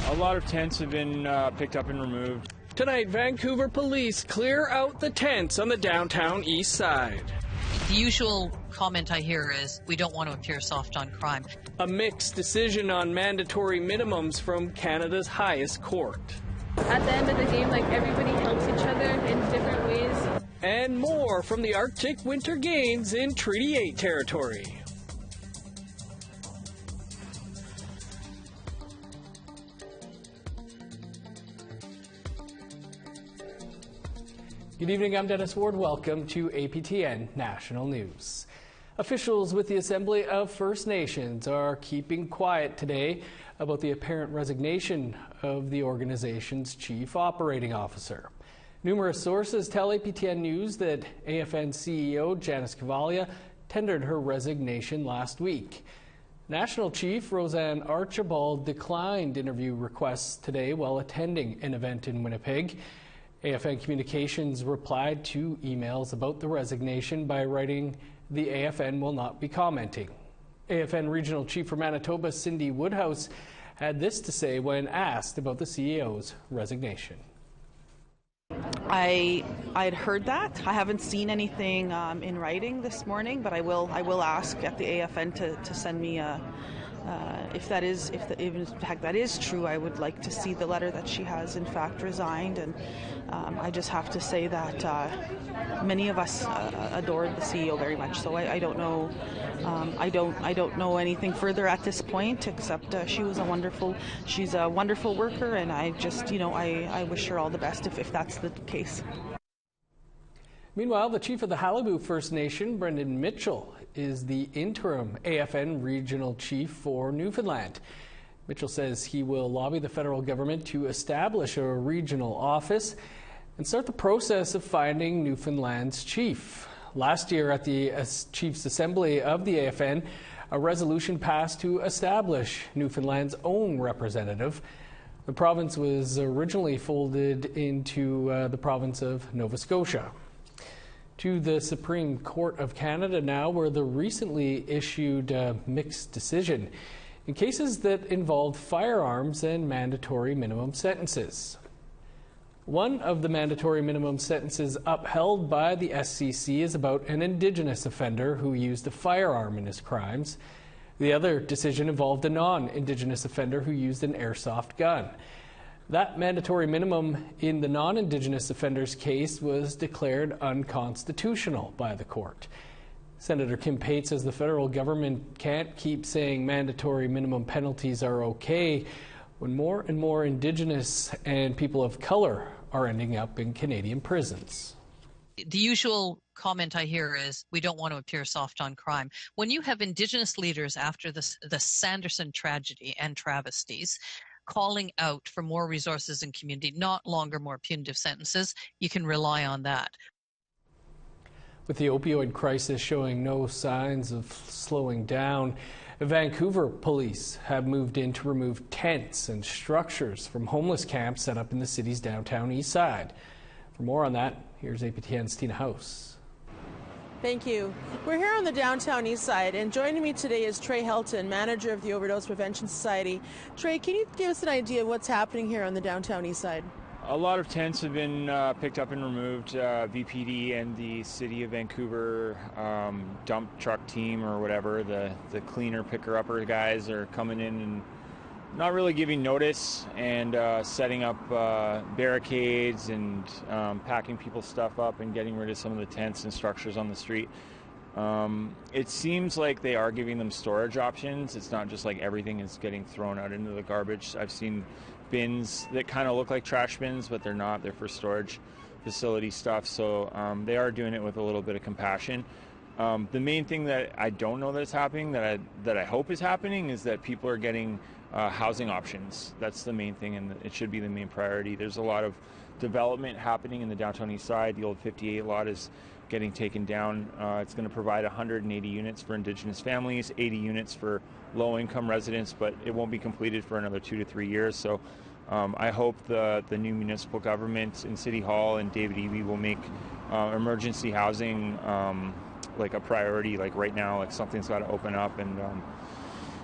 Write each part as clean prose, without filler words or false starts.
A lot of tents have been picked up and removed. Tonight, Vancouver police clear out the tents on the downtown east side. The usual comment I hear is, we don't want to appear soft on crime. A mixed decision on mandatory minimums from Canada's highest court. At the end of the game, like, everybody helps each other in different ways. And more from the Arctic Winter Games in Treaty 8 territory. Good evening, I'm Dennis Ward. Welcome to APTN National News. Officials with the Assembly of First Nations are keeping quiet today about the apparent resignation of the organization's chief operating officer. Numerous sources tell APTN News that AFN CEO Janice Cavalia tendered her resignation last week. National Chief Roseanne Archibald declined interview requests today while attending an event in Winnipeg. AFN Communications replied to emails about the resignation by writing, "The AFN will not be commenting." AFN Regional Chief for Manitoba, Cindy Woodhouse, had this to say when asked about the CEO's resignation. I'd heard that. I haven't seen anything in writing this morning, but I will ask at the AFN to send me if in fact that is true. I would like to see the letter that she has in fact resigned, and I just have to say that many of us adored the CEO very much. So I don't know. I don't know anything further at this point, except she's a wonderful worker, and I just I wish her all the best if that's the case. Meanwhile, the chief of the Halibu First Nation, Brendan Mitchell, is the interim AFN regional chief for Newfoundland. Mitchell says he will lobby the federal government to establish a regional office and start the process of finding Newfoundland's chief. Last year at the Chiefs Assembly of the AFN, a resolution passed to establish Newfoundland's own representative. The province was originally folded into the province of Nova Scotia. To the Supreme Court of Canada now, where the recently issued mixed decision in cases that involved firearms and mandatory minimum sentences. One of the mandatory minimum sentences upheld by the SCC is about an Indigenous offender who used a firearm in his crimes. The other decision involved a non-Indigenous offender who used an airsoft gun. That mandatory minimum in the non-Indigenous offender's case was declared unconstitutional by the court. Senator Kim Pate says the federal government can't keep saying mandatory minimum penalties are okay when more and more Indigenous and people of color are ending up in Canadian prisons. The usual comment I hear is, we don't want to appear soft on crime. When you have Indigenous leaders after the Sanderson tragedy and travesties calling out for more resources in community, not longer more punitive sentences, you can rely on that. With the opioid crisis showing no signs of slowing down, Vancouver police have moved in to remove tents and structures from homeless camps set up in the city's downtown east side. For more on that, here's APTN's Tina House. Thank you. We're here on the downtown east side, and joining me today is Trey Helton, manager of the Overdose Prevention Society. Trey, can you give us an idea of what's happening here on the downtown east side? A lot of tents have been picked up and removed. VPD and the City of Vancouver dump truck team or whatever, the cleaner picker-upper guys are coming in and not really giving notice and setting up barricades and packing people's stuff up and getting rid of some of the tents and structures on the street. It seems like they are giving them storage options. It's not just like everything is getting thrown out into the garbage. I've seen bins that kind of look like trash bins, but they're not. They're for storage facility stuff. So they are doing it with a little bit of compassion. The main thing that I don't know that's happening, that I hope is happening, is that people are getting housing options. That's the main thing, and it should be the main priority. There's a lot of development happening in the downtown east side. The old 58 lot is getting taken down. It's going to provide 180 units for Indigenous families, 80 units for low-income residents, but it won't be completed for another 2 to 3 years. So I hope the new municipal government in City Hall and David Eby will make emergency housing like a priority, like right now, like something's got to open up. And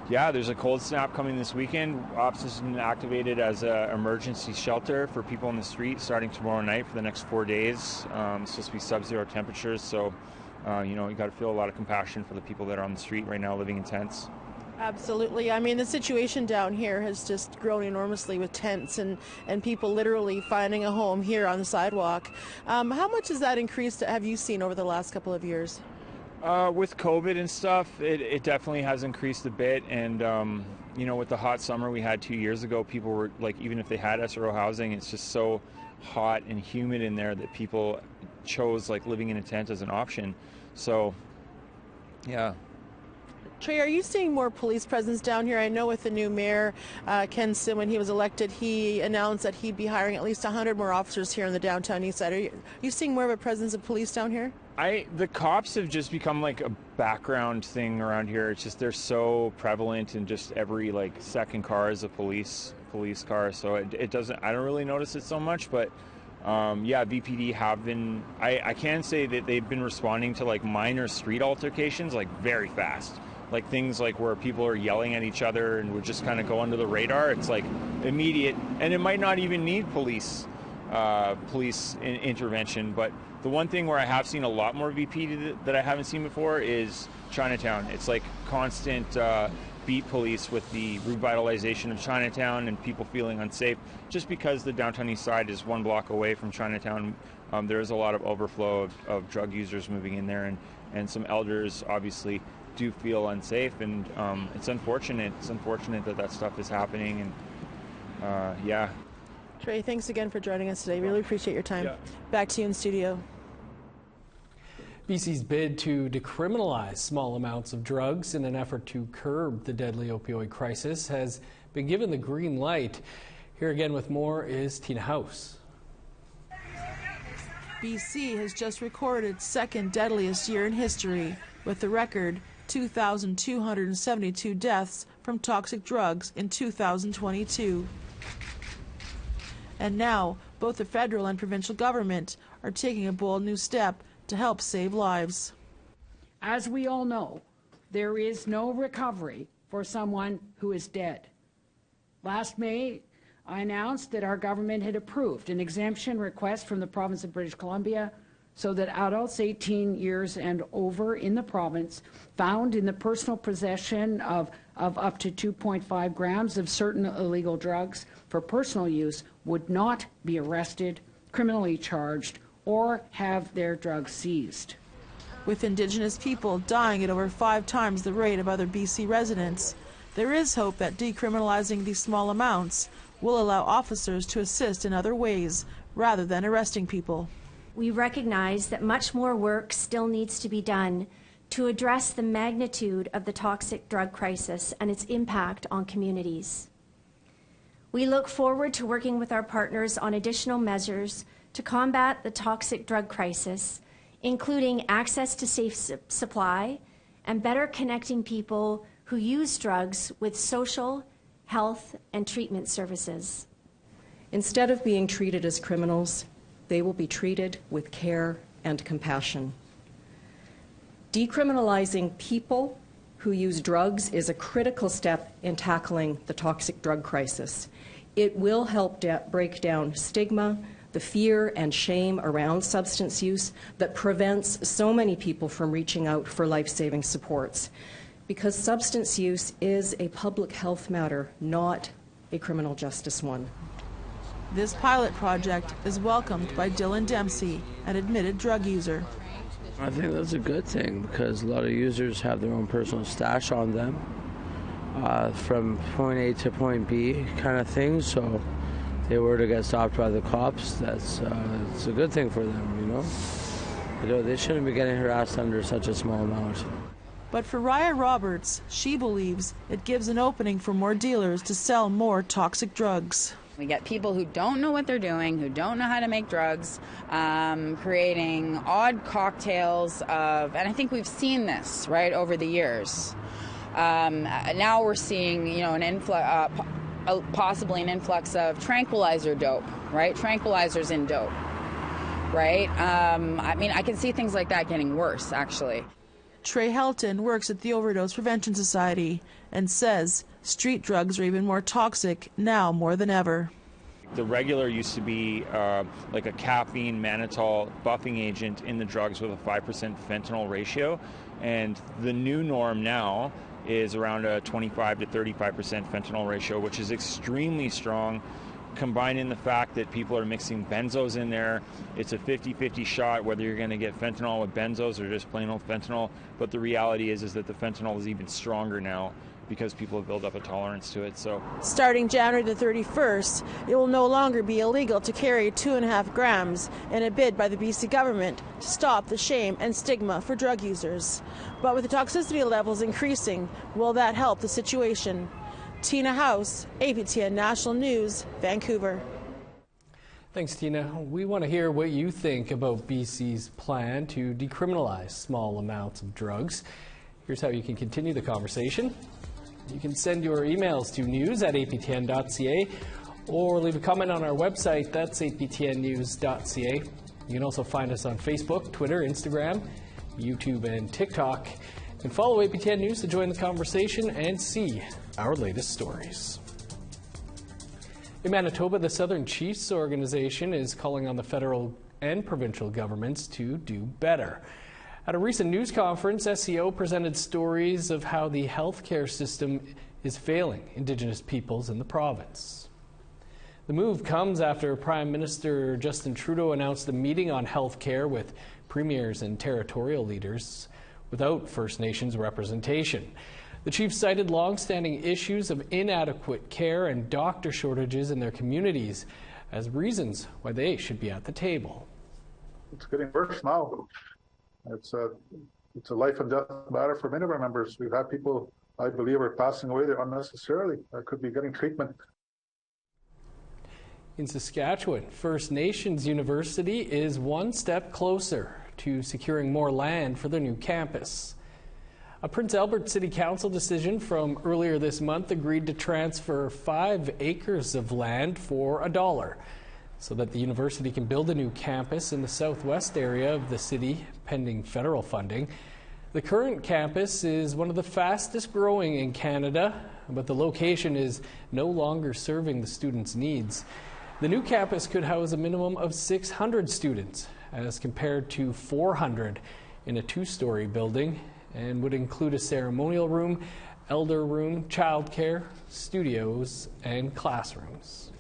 Yeah, there's a cold snap coming this weekend. Ops has been activated as an emergency shelter for people in the street starting tomorrow night for the next 4 days. It's supposed to be sub-zero temperatures, so you got to feel a lot of compassion for the people that are on the street right now living in tents. Absolutely. I mean, the situation down here has just grown enormously with tents and people literally finding a home here on the sidewalk. How much has that increased, have you seen over the last couple of years? With COVID and stuff, it definitely has increased a bit. And, with the hot summer we had 2 years ago, people were like, even if they had SRO housing, it's just so hot and humid in there that people chose like living in a tent as an option. So, yeah. Trey, are you seeing more police presence down here? I know with the new mayor, Ken Sim, when he was elected, he announced that he'd be hiring at least 100 more officers here in the downtown east side. Are you seeing more of a presence of police down here? The cops have just become like a background thing around here. It's just they're so prevalent, and just every like second car is a police car. So it doesn't. I don't really notice it so much, but VPD have been. I can say that they've been responding to like minor street altercations like very fast. Like things like where people are yelling at each other and would just kind of go under the radar. It's like immediate, and it might not even need police intervention. But the one thing where I have seen a lot more VP that I haven't seen before is Chinatown. It's like constant beat police with the revitalization of Chinatown and people feeling unsafe. Just because the downtown east side is 1 block away from Chinatown, there is a lot of overflow of drug users moving in there, and some elders obviously do feel unsafe, and it's unfortunate. It's unfortunate that stuff is happening, and yeah. Trey, thanks again for joining us today. Really appreciate your time. Yeah. Back to you in studio. BC's bid to decriminalize small amounts of drugs in an effort to curb the deadly opioid crisis has been given the green light. Here again with more is Tina House. BC has just recorded its second deadliest year in history, with the record 2,272 deaths from toxic drugs in 2022. And now, both the federal and provincial government are taking a bold new step to help save lives. As we all know, there is no recovery for someone who is dead. Last May, I announced that our government had approved an exemption request from the province of British Columbia so that adults 18 years and over in the province found in the personal possession of up to 2.5 grams of certain illegal drugs for personal use would not be arrested, criminally charged, or have their drugs seized. With Indigenous people dying at over 5 times the rate of other BC residents, there is hope that decriminalizing these small amounts will allow officers to assist in other ways rather than arresting people. We recognize that much more work still needs to be done to address the magnitude of the toxic drug crisis and its impact on communities. We look forward to working with our partners on additional measures to combat the toxic drug crisis, including access to safe supply and better connecting people who use drugs with social, health, and treatment services. Instead of being treated as criminals, they will be treated with care and compassion. Decriminalizing people who use drugs is a critical step in tackling the toxic drug crisis. It will help break down stigma, the fear and shame around substance use that prevents so many people from reaching out for life-saving supports. Because substance use is a public health matter, not a criminal justice one. This pilot project is welcomed by Dylan Dempsey, an admitted drug user. I think that's a good thing because a lot of users have their own personal stash on them from point A to point B kind of thing. So if they were to get stopped by the cops, it's a good thing for them, you know. They shouldn't be getting harassed under such a small amount. But for Raya Roberts, she believes it gives an opening for more dealers to sell more toxic drugs. We get people who don't know what they're doing, who don't know how to make drugs, creating odd cocktails of, and I think we've seen this, right, over the years. Now we're seeing, possibly an influx of tranquilizer dope, right? Tranquilizers in dope, right? I can see things like that getting worse, actually. Trey Helton works at the Overdose Prevention Society and says street drugs are even more toxic now more than ever. The regular used to be like a caffeine mannitol buffing agent in the drugs with a 5% fentanyl ratio, and the new norm now is around a 25 to 35% fentanyl ratio, which is extremely strong. Combined in the fact that people are mixing benzos in there, it's a 50-50 shot whether you're going to get fentanyl with benzos or just plain old fentanyl. But the reality is that the fentanyl is even stronger now because people have built up a tolerance to it. So, starting January the 31st, it will no longer be illegal to carry 2.5 grams in a bid by the BC government to stop the shame and stigma for drug users. But with the toxicity levels increasing, will that help the situation? Tina House, APTN National News, Vancouver. Thanks, Tina. We want to hear what you think about BC's plan to decriminalize small amounts of drugs. Here's how you can continue the conversation. You can send your emails to news@aptn.ca or leave a comment on our website. That's aptnnews.ca. You can also find us on Facebook, Twitter, Instagram, YouTube, and TikTok. And follow APTN News to join the conversation and see our latest stories. In Manitoba, the Southern Chiefs Organization is calling on the federal and provincial governments to do better. At a recent news conference, SCO presented stories of how the healthcare system is failing Indigenous peoples in the province. The move comes after Prime Minister Justin Trudeau announced a meeting on healthcare with premiers and territorial leaders without First Nations representation. The chief cited long-standing issues of inadequate care and doctor shortages in their communities as reasons why they should be at the table. It's getting worse now. It's a life and death matter for many of our members. We've had people, I believe, are passing away there unnecessarily. Could be getting treatment. In Saskatchewan, First Nations University is one step closer to securing more land for their new campus. A Prince Albert City Council decision from earlier this month agreed to transfer 5 acres of land for $1 so that the university can build a new campus in the southwest area of the city, pending federal funding. The current campus is one of the fastest growing in Canada, but the location is no longer serving the students' needs. The new campus could house a minimum of 600 students, as compared to 400 in a 2-story building, and would include a ceremonial room, elder room, childcare, studios, and classrooms.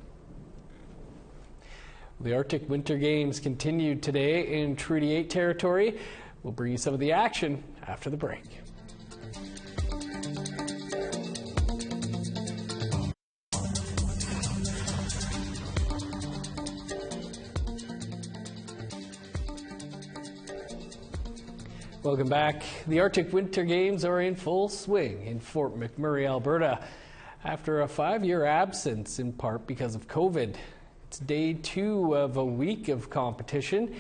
The Arctic Winter Games continued today in Treaty 8 territory. We'll bring you some of the action after the break. Welcome back. The Arctic Winter Games are in full swing in Fort McMurray, Alberta, after a 5-year absence, in part because of COVID. It's day 2 of a week of competition.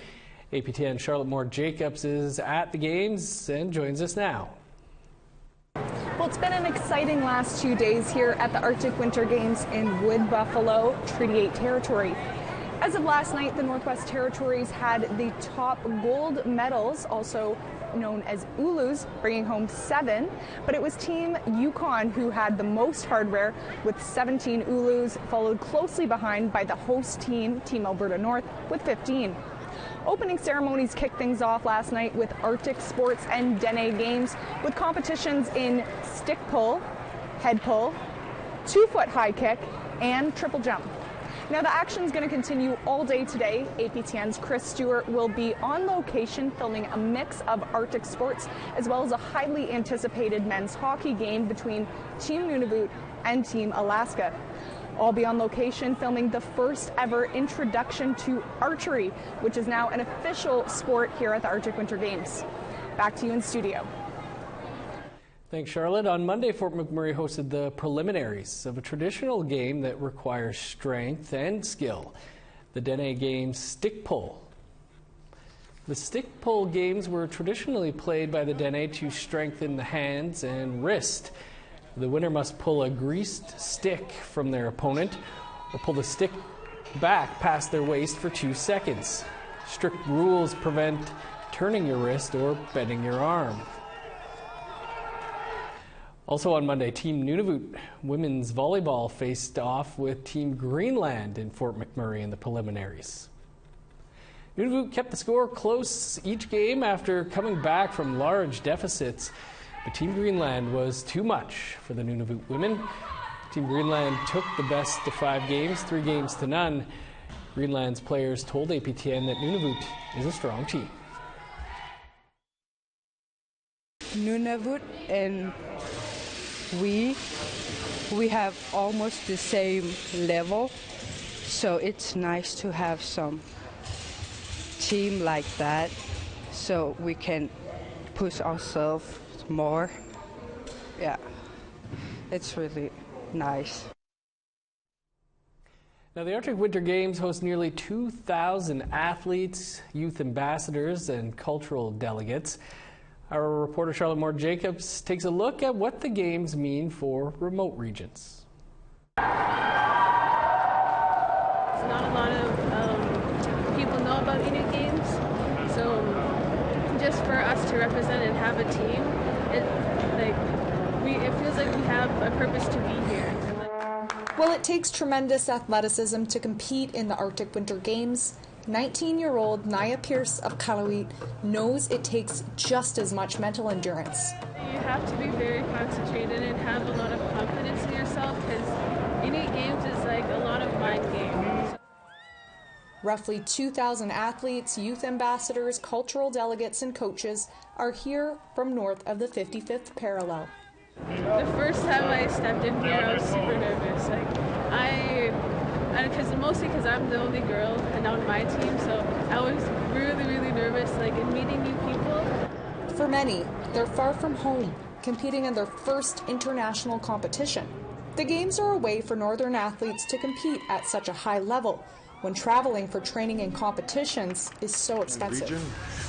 APTN Charlotte Moore-Jacobs is at the Games and joins us now. Well, it's been an exciting last 2 days here at the Arctic Winter Games in Wood Buffalo, Treaty 8 territory. As of last night, the Northwest Territories had the top gold medals, also known as Ulus, bringing home 7, but it was Team Yukon who had the most hardware with 17 Ulus, followed closely behind by the host team, Team Alberta North, with 15. Opening ceremonies kicked things off last night with Arctic sports and Dene games, with competitions in stick pull, head pull, 2-foot high kick, and triple jump. Now, the action is going to continue all day today. APTN's Chris Stewart will be on location filming a mix of Arctic sports, as well as a highly anticipated men's hockey game between Team Nunavut and Team Alaska. I'll be on location filming the first ever introduction to archery, which is now an official sport here at the Arctic Winter Games. Back to you in studio. Thanks, Charlotte. On Monday, Fort McMurray hosted the preliminaries of a traditional game that requires strength and skill, the Dene Games stick pull. The stick pull games were traditionally played by the Dene to strengthen the hands and wrist. The winner must pull a greased stick from their opponent or pull the stick back past their waist for 2 seconds. Strict rules prevent turning your wrist or bending your arm. Also on Monday, Team Nunavut women's volleyball faced off with Team Greenland in Fort McMurray in the preliminaries. Nunavut kept the score close each game after coming back from large deficits, but Team Greenland was too much for the Nunavut women. Team Greenland took the best of 5 games, 3 games to none. Greenland's players told APTN that Nunavut is a strong team. Nunavut and we have almost the same level, so it's nice to have some team like that so we can push ourselves more. Yeah, it's really nice. Now, the Arctic Winter Games host nearly 2,000 athletes, youth ambassadors, and cultural delegates. Our reporter Charlotte Moore-Jacobs takes a look at what the games mean for remote regions. Not a lot of people know about Inuit Games, so just for us to represent and have a team, it feels like we have a purpose to be here. While it takes tremendous athleticism to compete in the Arctic Winter Games, 19-year-old Naya Pierce of Kalawit knows it takes just as much mental endurance. You have to be very concentrated and have a lot of confidence in yourself because Inuit Games is like a lot of mind games. Roughly 2,000 athletes, youth ambassadors, cultural delegates, and coaches are here from north of the 55th parallel. The first time I stepped in here, I was super nervous. Mostly because I'm the only girl and on my team, so I was really, really nervous, in meeting new people. For many, they're far from home, competing in their first international competition. The games are a way for northern athletes to compete at such a high level when traveling for training and competitions is so expensive.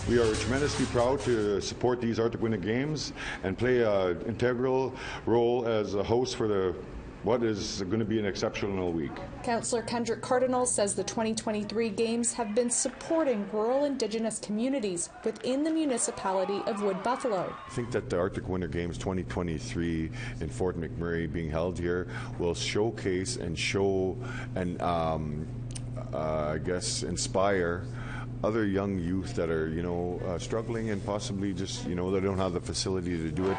We are tremendously proud to support these Arctic Winter Games and play an integral role as a host for what is going to be an exceptional week. Councillor Kendrick Cardinal says the 2023 Games have been supporting rural Indigenous communities within the municipality of Wood Buffalo. I think that the Arctic Winter Games 2023 in Fort McMurray being held here will showcase and show and I guess inspire other young youth that are, struggling and possibly just, they don't have the facility to do it.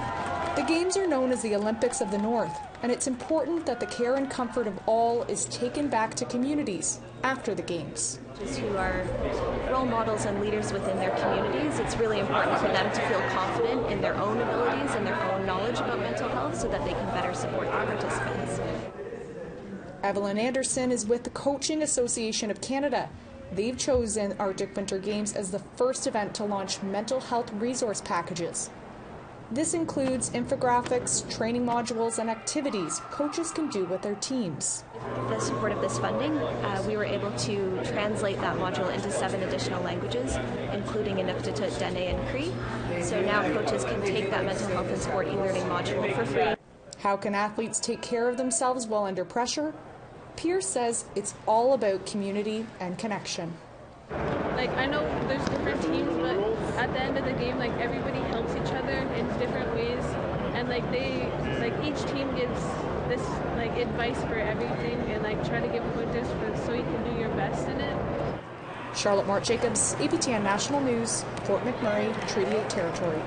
The Games are known as the Olympics of the North, and it's important that the care and comfort of all is taken back to communities after the Games. Who are role models and leaders within their communities, it's really important for them to feel confident in their own abilities and their own knowledge about mental health so that they can better support their participants. Evelyn Anderson is with the Coaching Association of Canada. They've chosen Arctic Winter Games as the first event to launch mental health resource packages. This includes infographics, training modules, and activities coaches can do with their teams. With the support of this funding, we were able to translate that module into 7 additional languages, including Inuktitut, Dene, and Cree. So now coaches can take that mental health and sport e-learning module for free. How can athletes take care of themselves while under pressure? Pierce says it's all about community and connection. I know there's different teams, but at the end of the game, everybody helps each other in different ways, and each team gives this advice for everything, and try to give pointers so you can do your best in it. Charlotte Moore-Jacobs, APTN National News, Fort McMurray, Treaty 8 Territory.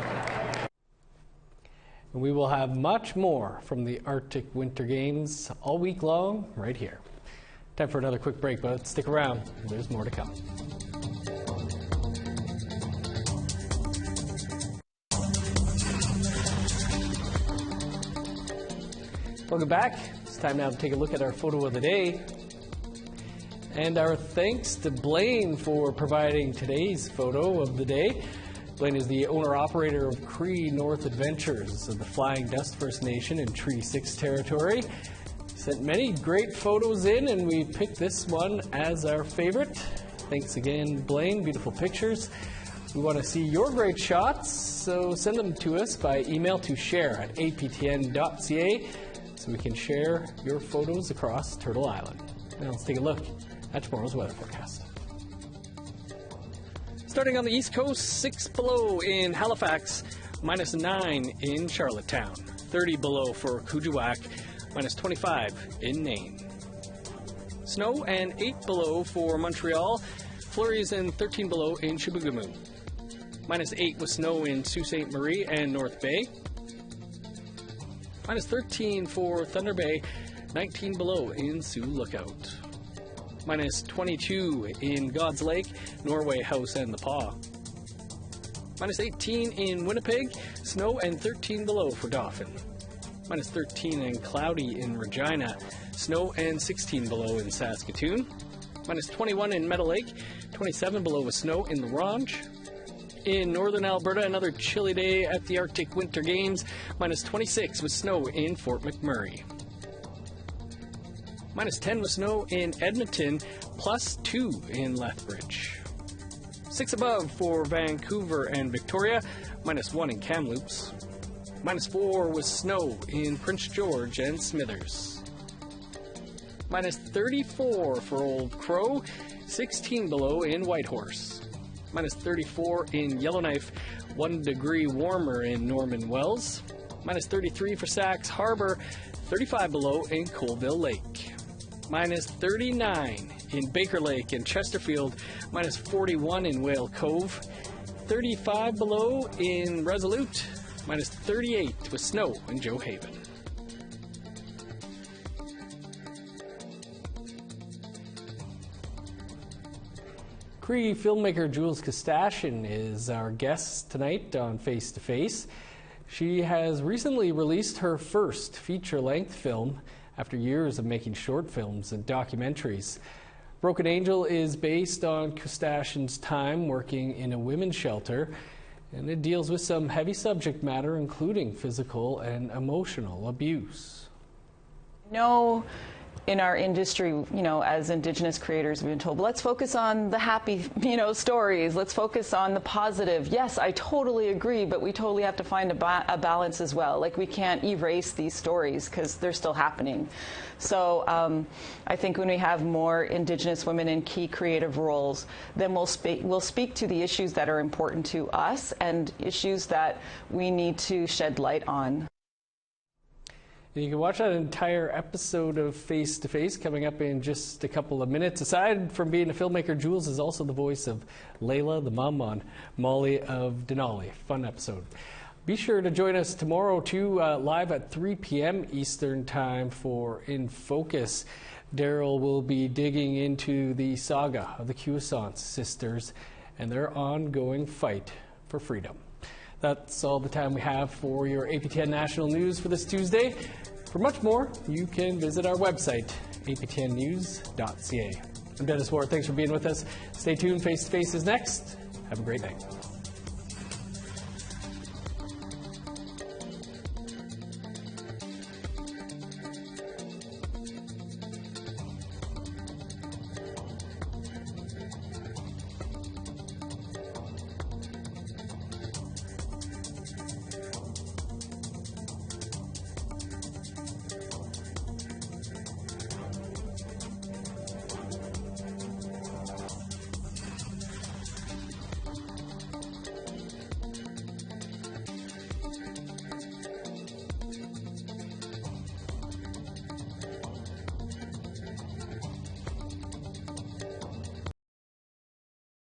And we will have much more from the Arctic Winter Games all week long right here. Time for another quick break, but stick around. There's more to come. Welcome back. It's time now to take a look at our photo of the day. And our thanks to Blaine for providing today's photo of the day. Blaine is the owner-operator of Cree North Adventures of the Flying Dust First Nation in Treaty 6 territory. He sent many great photos in, and we picked this one as our favorite. Thanks again, Blaine. Beautiful pictures. We want to see your great shots, so send them to us by email to share@aptn.ca so we can share your photos across Turtle Island. Now let's take a look at tomorrow's weather forecast. Starting on the East Coast, 6 below in Halifax, -9 in Charlottetown. 30 below for Kuujjuaq, minus 25 in Nain. Snow and 8 below for Montreal, flurries and 13 below in Chibougamau. Minus 8 with snow in Sault Ste. Marie and North Bay. Minus 13 for Thunder Bay, 19 below in Sioux Lookout. Minus 22 in God's Lake, Norway House and the Paw. Minus 18 in Winnipeg, snow and 13 below for Dauphin. Minus 13 and cloudy in Regina, snow and 16 below in Saskatoon. Minus 21 in Meadow Lake, 27 below with snow in La Ronge. In northern Alberta, another chilly day at the Arctic Winter Games, minus 26 with snow in Fort McMurray. Minus 10 with snow in Edmonton, plus 2 in Lethbridge. 6 above for Vancouver and Victoria, minus 1 in Kamloops. Minus 4 with snow in Prince George and Smithers. Minus 34 for Old Crow, 16 below in Whitehorse. Minus 34 in Yellowknife, 1 degree warmer in Norman Wells. Minus 33 for Sax Harbor, 35 below in Colville Lake. Minus 39 in Baker Lake and Chesterfield, minus 41 in Whale Cove, 35 below in Resolute, minus 38 with snow in Joe Haven. Cree filmmaker Jules Kostashian is our guest tonight on Face to Face. She has recently released her first feature-length film after years of making short films and documentaries. Broken Angel is based on Kostashian's time working in a women's shelter, and it deals with some heavy subject matter, including physical and emotional abuse. No. In our industry, as Indigenous creators, we've been told, let's focus on the happy, stories. Let's focus on the positive. Yes, I totally agree, but we totally have to find a balance as well. Like, we can't erase these stories because they're still happening. So I think when we have more Indigenous women in key creative roles, then we'll speak to the issues that are important to us and issues that we need to shed light on. You can watch that entire episode of Face to Face coming up in just a couple of minutes. Aside from being a filmmaker, Jules is also the voice of Layla, the mom on Molly of Denali. Fun episode. Be sure to join us tomorrow, too, live at 3 p.m. Eastern Time for In Focus. Daryl will be digging into the saga of the Cuisance sisters and their ongoing fight for freedom. That's all the time we have for your APTN National News for this Tuesday. For much more, you can visit our website, aptnnews.ca. I'm Dennis Ward. Thanks for being with us. Stay tuned. Face to Face is next. Have a great night.